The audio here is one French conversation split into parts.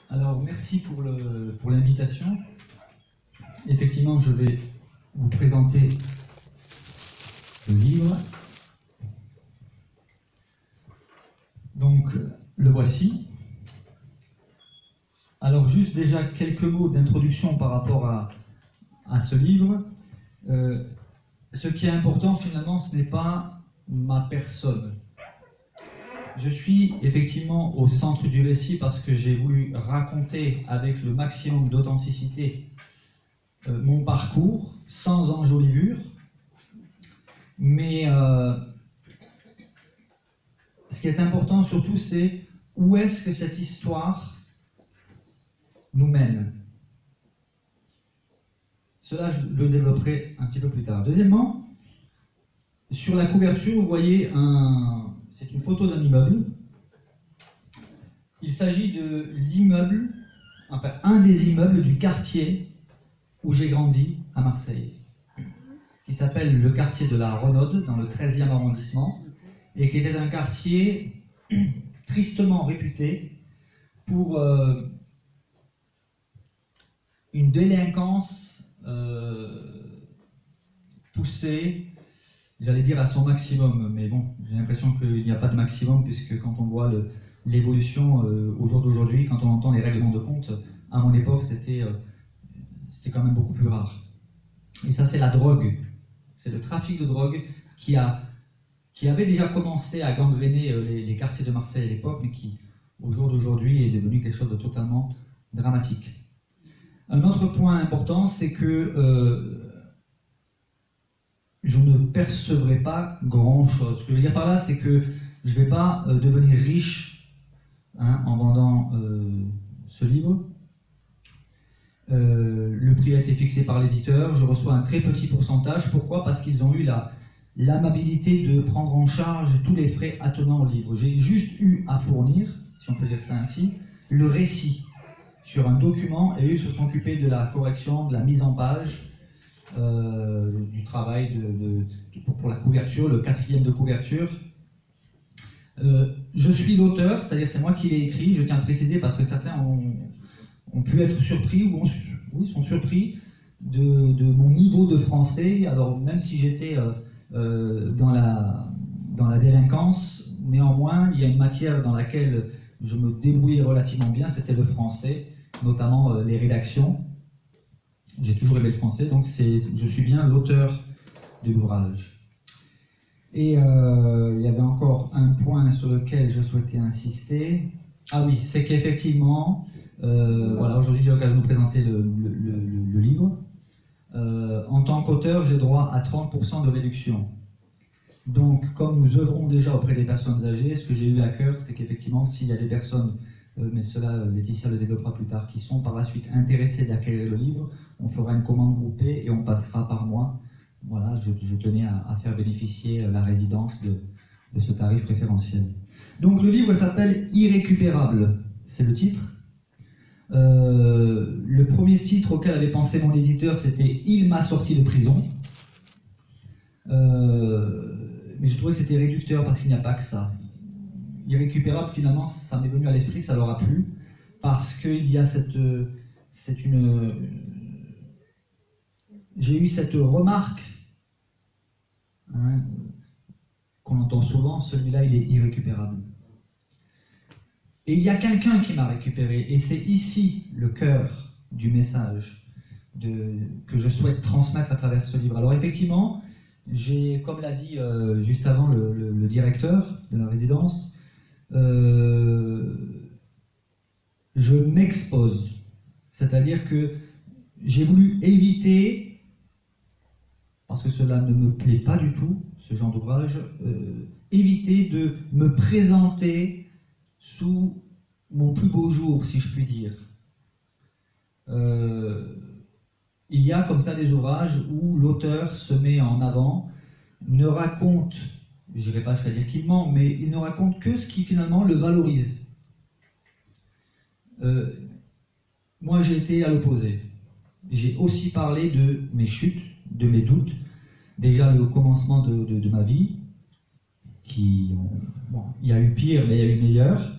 Alors, merci pour l'invitation. Effectivement, je vais vous présenter le livre. Donc, le voici. Alors, juste déjà quelques mots d'introduction par rapport à ce livre. Ce qui est important, finalement, ce n'est pas ma personne. Je suis effectivement au centre du récit parce que j'ai voulu raconter avec le maximum d'authenticité mon parcours, sans enjolivure. Mais ce qui est important surtout, c'est où est-ce que cette histoire nous mène. Cela, je le développerai un petit peu plus tard. Deuxièmement, sur la couverture, vous voyez c'est une photo d'un immeuble. Il s'agit de l'immeuble, enfin un des immeubles du quartier où j'ai grandi à Marseille, qui s'appelle le quartier de la Renaude, dans le 13e arrondissement, et qui était un quartier tristement réputé pour une délinquance poussée, j'allais dire à son maximum, mais bon, j'ai l'impression qu'il n'y a pas de maximum, puisque quand on voit l'évolution au jour d'aujourd'hui, quand on entend les règlements de compte, à mon époque, c'était quand même beaucoup plus rare. Et ça, c'est la drogue. C'est le trafic de drogue qui avait déjà commencé à gangréner les quartiers de Marseille à l'époque, mais qui, au jour d'aujourd'hui, est devenu quelque chose de totalement dramatique. Un autre point important, c'est que je ne percevrai pas grand-chose. Ce que je veux dire par là, c'est que je ne vais pas devenir riche en vendant ce livre. Le prix a été fixé par l'éditeur, je reçois un très petit pourcentage. Pourquoi? Parce qu'ils ont eu l'amabilité de prendre en charge tous les frais attenants au livre. J'ai juste eu à fournir, si on peut dire ça ainsi, le récit sur un document, et eux se sont occupés de la correction, de la mise en page, du travail pour la couverture, le 4e de couverture. Je suis l'auteur, c'est-à-dire c'est moi qui l'ai écrit, je tiens à préciser parce que certains ont pu être surpris ou sont surpris de mon niveau de français. Alors même si j'étais dans la délinquance, néanmoins il y a une matière dans laquelle je me débrouillais relativement bien, c'était le français, notamment les rédactions. J'ai toujours aimé le français, donc je suis bien l'auteur de l'ouvrage. Et il y avait encore un point sur lequel je souhaitais insister. Ah oui, c'est qu'effectivement, voilà, aujourd'hui j'ai l'occasion de vous présenter le livre. En tant qu'auteur, j'ai droit à 30% de réduction. Donc, comme nous œuvrons déjà auprès des personnes âgées, ce que j'ai eu à cœur, c'est qu'effectivement, s'il y a des personnes, mais cela, Laetitia le développera plus tard, qui sont par la suite intéressées d'acquérir le livre, on fera une commande groupée et on passera par mois. Voilà, je tenais à faire bénéficier la résidence de ce tarif préférentiel. Donc, le livre s'appelle Irrécupérable, c'est le titre. Le premier titre auquel avait pensé mon éditeur, c'était Il m'a sorti de prison. Mais je trouvais que c'était réducteur parce qu'il n'y a pas que ça. Irrécupérable, finalement, ça m'est venu à l'esprit, ça leur a plu, parce qu'il y a j'ai eu cette remarque qu'on entend souvent, celui-là il est irrécupérable. Et il y a quelqu'un qui m'a récupéré, et c'est ici le cœur du message que je souhaite transmettre à travers ce livre. Alors effectivement, comme l'a dit juste avant le directeur de la résidence, je m'expose. C'est-à-dire que j'ai voulu éviter, parce que cela ne me plaît pas du tout, ce genre d'ouvrage, éviter de me présenter sous mon plus beau jour, si je puis dire. Il y a comme ça des ouvrages où l'auteur se met en avant, ne raconte, je n'irai pas jusqu'à dire qu'il ment, mais il ne raconte que ce qui finalement le valorise. Moi j'ai été à l'opposé. J'ai aussi parlé de mes chutes, de mes doutes, déjà au commencement de ma vie, bon, il y a eu pire, mais il y a eu meilleur.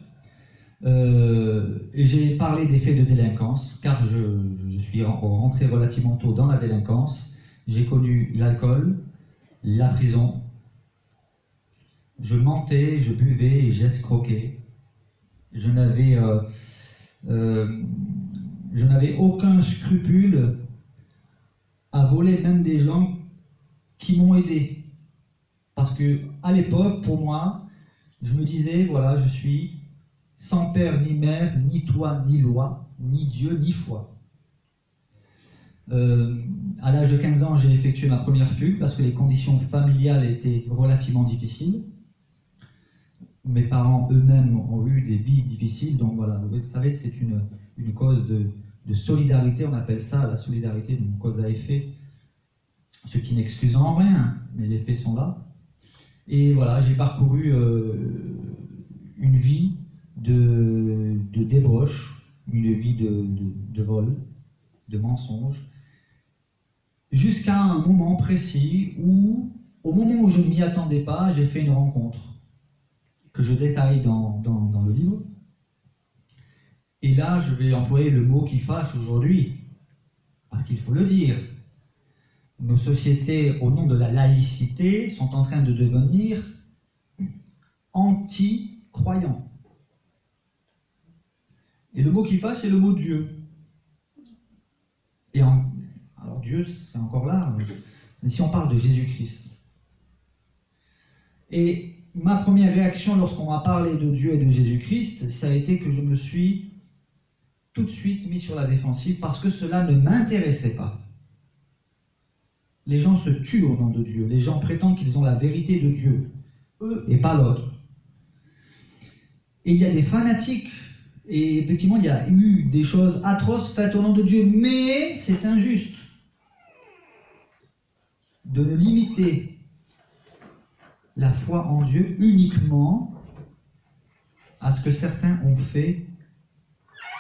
Et j'ai parlé des faits de délinquance, car je suis rentré relativement tôt dans la délinquance. J'ai connu l'alcool, la prison. Je mentais, je buvais et j'escroquais. Je n'avais aucun scrupule à voler même des gens qui m'ont aidé. Parce que à l'époque, pour moi, je me disais, voilà, je suis sans père ni mère, ni toi ni loi, ni Dieu ni foi. À l'âge de 15 ans, j'ai effectué ma première fugue parce que les conditions familiales étaient relativement difficiles. Mes parents eux-mêmes ont eu des vies difficiles, donc voilà, vous savez, c'est une cause de solidarité, on appelle ça la solidarité, donc cause à effet, ce qui n'excuse en rien, mais les faits sont là. Et voilà, j'ai parcouru une vie de débauche, une vie de vol, de mensonge, jusqu'à un moment précis où, au moment où je ne m'y attendais pas, j'ai fait une rencontre que je détaille dans le livre. Et là, je vais employer le mot qui fâche aujourd'hui, parce qu'il faut le dire. Nos sociétés, au nom de la laïcité, sont en train de devenir anti-croyants. Et le mot qui fâche, c'est le mot Dieu. Alors Dieu, c'est encore là, mais si on parle de Jésus-Christ. Et ma première réaction lorsqu'on m'a parlé de Dieu et de Jésus-Christ, ça a été que je me suis tout de suite mis sur la défensive parce que cela ne m'intéressait pas. Les gens se tuent au nom de Dieu, les gens prétendent qu'ils ont la vérité de Dieu, eux et pas l'autre. Et il y a des fanatiques, et effectivement il y a eu des choses atroces faites au nom de Dieu, mais c'est injuste de limiter la foi en Dieu uniquement à ce que certains ont fait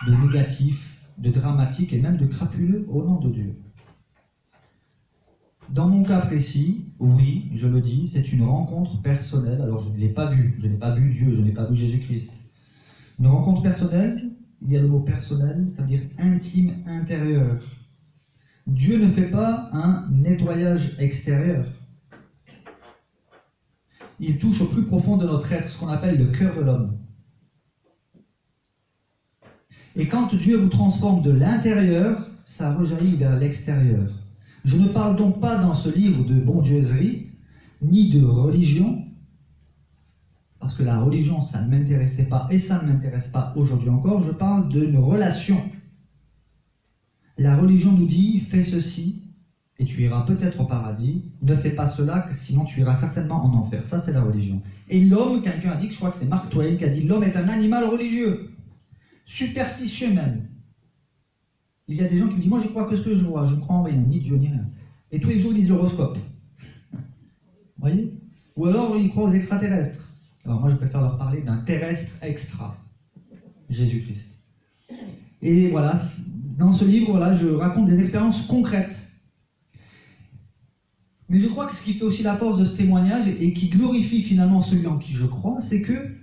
de négatif, de dramatique et même de crapuleux au nom de Dieu. Dans mon cas précis, oui, je le dis, c'est une rencontre personnelle. Alors je ne l'ai pas vu, je n'ai pas vu Dieu, je n'ai pas vu Jésus-Christ. Une rencontre personnelle, il y a le mot personnel, ça veut dire intime, intérieur. Dieu ne fait pas un nettoyage extérieur. Il touche au plus profond de notre être, ce qu'on appelle le cœur de l'homme. Et quand Dieu vous transforme de l'intérieur, ça rejaillit vers l'extérieur. Je ne parle donc pas dans ce livre de bondieuserie, ni de religion, parce que la religion, ça ne m'intéressait pas, et ça ne m'intéresse pas aujourd'hui encore. Je parle d'une relation. La religion nous dit, fais ceci, et tu iras peut-être au paradis. Ne fais pas cela, sinon tu iras certainement en enfer. Ça, c'est la religion. Et l'homme, quelqu'un a dit, je crois que c'est Mark Twain qui a dit, l'homme est un animal religieux, superstitieux même. Il y a des gens qui disent, moi je crois que ce que je vois, je ne crois en rien, ni Dieu, ni rien. Et tous les jours ils lisent l'horoscope. Vous voyez? Ou alors ils croient aux extraterrestres. Alors moi je préfère leur parler d'un terrestre extra, Jésus-Christ. Et voilà, dans ce livre, voilà, je raconte des expériences concrètes. Mais je crois que ce qui fait aussi la force de ce témoignage et qui glorifie finalement celui en qui je crois, c'est que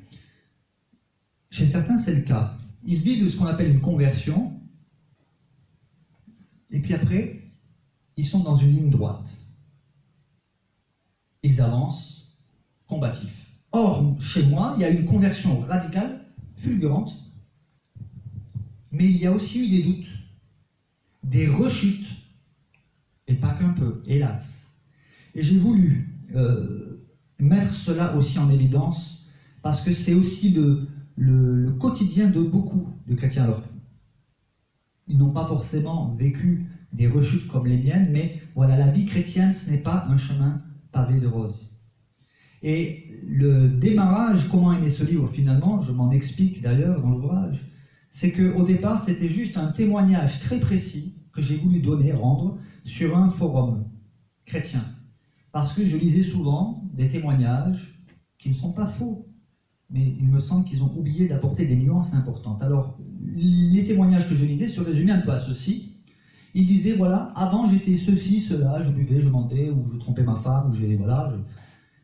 chez certains c'est le cas. Ils vivent ce qu'on appelle une conversion, et puis après, ils sont dans une ligne droite. Ils avancent combatifs. Or, chez moi, il y a une conversion radicale, fulgurante, mais il y a aussi eu des doutes, des rechutes, et pas qu'un peu, hélas. Et j'ai voulu mettre cela aussi en évidence, parce que c'est aussi le quotidien de beaucoup de chrétiens. Alors, ils n'ont pas forcément vécu des rechutes comme les miennes, mais voilà, la vie chrétienne, ce n'est pas un chemin pavé de roses. Et le démarrage, comment est né ce livre finalement, je m'en explique d'ailleurs dans l'ouvrage, c'est qu'au départ, c'était juste un témoignage très précis que j'ai voulu rendre sur un forum chrétien. Parce que je lisais souvent des témoignages qui ne sont pas faux, mais il me semble qu'ils ont oublié d'apporter des nuances importantes. Alors, les témoignages que je lisais se résumaient un peu à ceci. Ils disaient, voilà, avant j'étais ceci, cela, je buvais, je mentais, ou je trompais ma femme, ou voilà,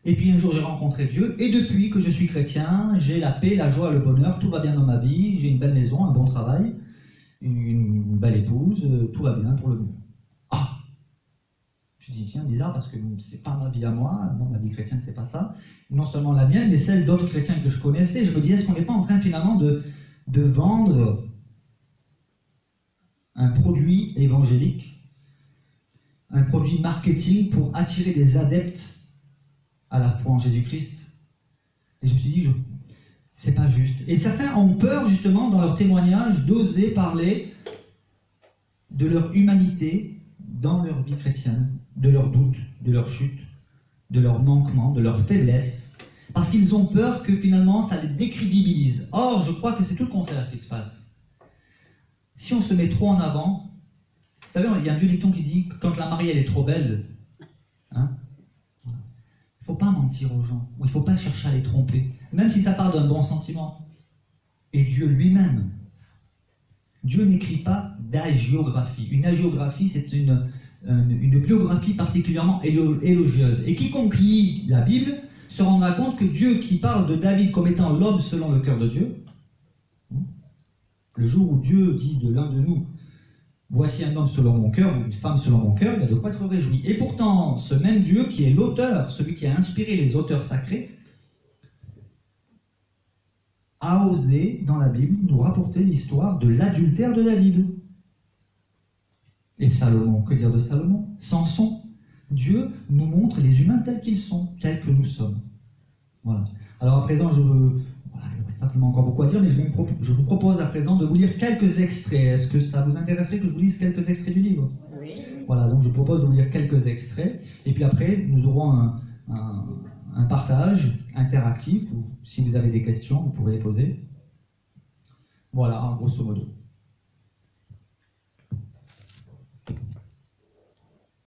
Et puis un jour j'ai rencontré Dieu, et depuis que je suis chrétien, j'ai la paix, la joie, le bonheur, tout va bien dans ma vie, j'ai une belle maison, un bon travail, une belle épouse, tout va bien pour le mieux. Ah! Je dis, tiens, bizarre, parce que c'est pas ma vie à moi, non, ma vie chrétienne, c'est pas ça. Non seulement la mienne, mais celle d'autres chrétiens que je connaissais. Je me dis, est-ce qu'on n'est pas en train finalement de vendre un produit évangélique, un produit marketing pour attirer des adeptes à la foi en Jésus-Christ? Et je me suis dit, c'est pas juste. Et certains ont peur, justement, dans leur témoignage, d'oser parler de leur humanité dans leur vie chrétienne, de leurs doutes, de leurs chutes, de leurs manquements, de leurs faiblesses, parce qu'ils ont peur que finalement ça les décrédibilise. Or, je crois que c'est tout le contraire qui se passe. Si on se met trop en avant, vous savez, il y a un vieux dicton qui dit que quand la mariée elle est trop belle, hein, il ne faut pas mentir aux gens, ou il ne faut pas chercher à les tromper, même si ça part d'un bon sentiment. Et Dieu lui-même, Dieu n'écrit pas d'hagiographie. Une hagiographie, c'est une biographie particulièrement élogieuse. Et quiconque lit la Bible se rendra compte que Dieu qui parle de David comme étant l'homme selon le cœur de Dieu, le jour où Dieu dit de l'un de nous, voici un homme selon mon cœur, ou une femme selon mon cœur, il y a de quoi être réjoui. Et pourtant, ce même Dieu qui est l'auteur, celui qui a inspiré les auteurs sacrés, a osé, dans la Bible, nous rapporter l'histoire de l'adultère de David. Et Salomon, que dire de Salomon? Samson. Dieu nous montre les humains tels qu'ils sont, tels que nous sommes. Voilà. Alors à présent, il y aurait certainement encore beaucoup à dire, mais je vous propose à présent de vous lire quelques extraits. Est-ce que ça vous intéresserait que je vous lise quelques extraits du livre? Oui. Voilà, donc je propose de vous lire quelques extraits, et puis après, nous aurons un partage interactif, où si vous avez des questions, vous pourrez les poser. Voilà, en grosso modo.